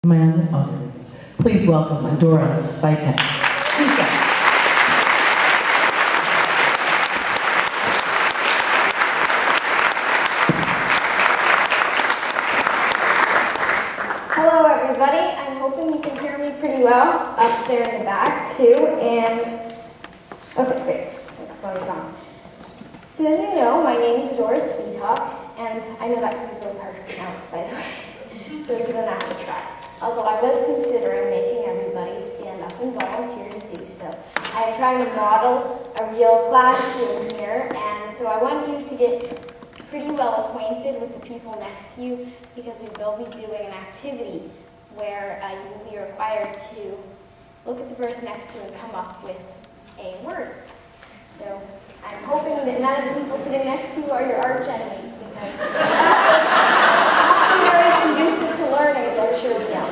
Man of. Please welcome Adora Spita. Hello everybody, I'm hoping you can hear me pretty well up there in the back too, and okay, great, microphone's on. So as you know, my name is Adora Spita, and I know that can be really hard to pronounce, by the way, so you're gonna have to try. Although I was considering making everybody stand up and volunteer to do so. I am trying to model a real classroom here, and so I want you to get pretty well acquainted with the people next to you, because we will be doing an activity where you will be required to look at the person next to you and come up with a word. So I'm hoping that none of the people sitting next to you are your arch enemies, because it's very conducive to learning, as I'm sure we know.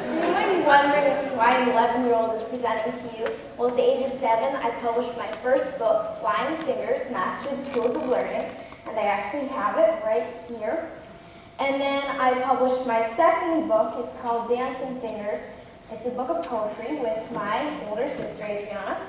So you might be wondering why an 11-year-old is presenting to you. Well, at the age of 7, I published my first book, Flying Fingers, Master the Tools of Learning, and I actually have it right here. And then I published my second book. It's called Dancing Fingers. It's a book of poetry with my older sister, Adriana.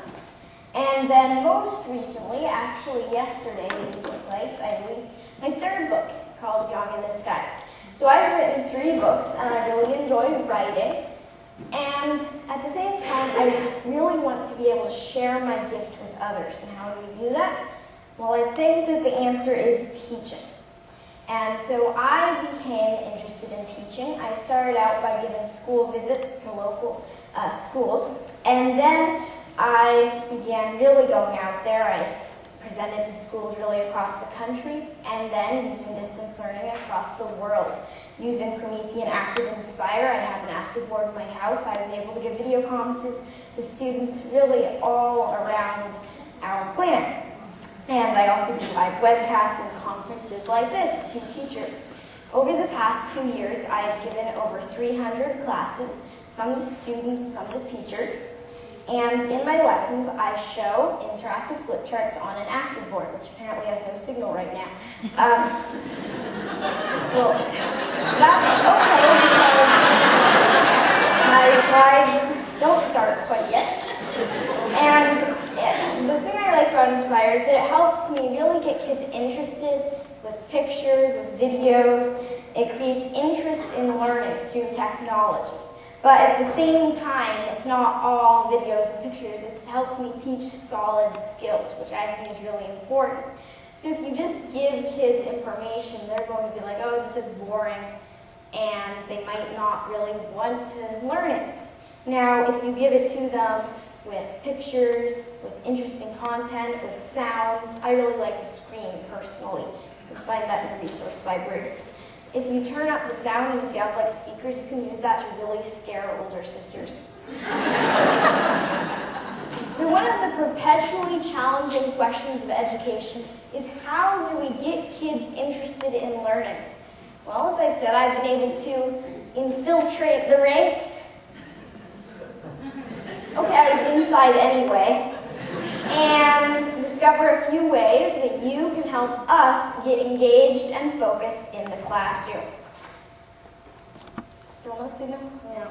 And then most recently, actually yesterday, to be precise, I released my third book called Young in the Skies. So I've written 3 books, and I really enjoy writing. And at the same time, I really want to be able to share my gift with others. And how do we do that? Well, I think that the answer is teaching. And so I became interested in teaching. I started out by giving school visits to local schools, and then I began really going out there. I presented to schools really across the country, and then using distance learning across the world. Using Promethean Adora, I have an active board in my house. I was able to give video conferences to students really all around our planet. And I also do live webcasts and conferences like this to teachers. Over the past 2 years, I have given over 300 classes, some to students, some to teachers. And in my lessons, I show interactive flip charts on an active board, which apparently has no signal right now. Well, that's okay, because my slides don't start quite yet. And the thing I like about Inspire is that it helps me really get kids interested with pictures, with videos. It creates interest in learning through technology. But at the same time, it's not all videos and pictures. It helps me teach solid skills, which I think is really important. So if you just give kids information, they're going to be like, oh, this is boring, and they might not really want to learn it. Now, if you give it to them with pictures, with interesting content, with sounds, I really like the screen personally. You can find that in the resource library. If you turn up the sound and if you have like speakers, you can use that to really scare older sisters. So one of the perpetually challenging questions of education is, how do we get kids interested in learning? Well, as I said, I've been able to infiltrate the ranks. Okay, I was inside anyway. And discover a few ways that you can help us get engaged and focused in the classroom. Still no signal? No.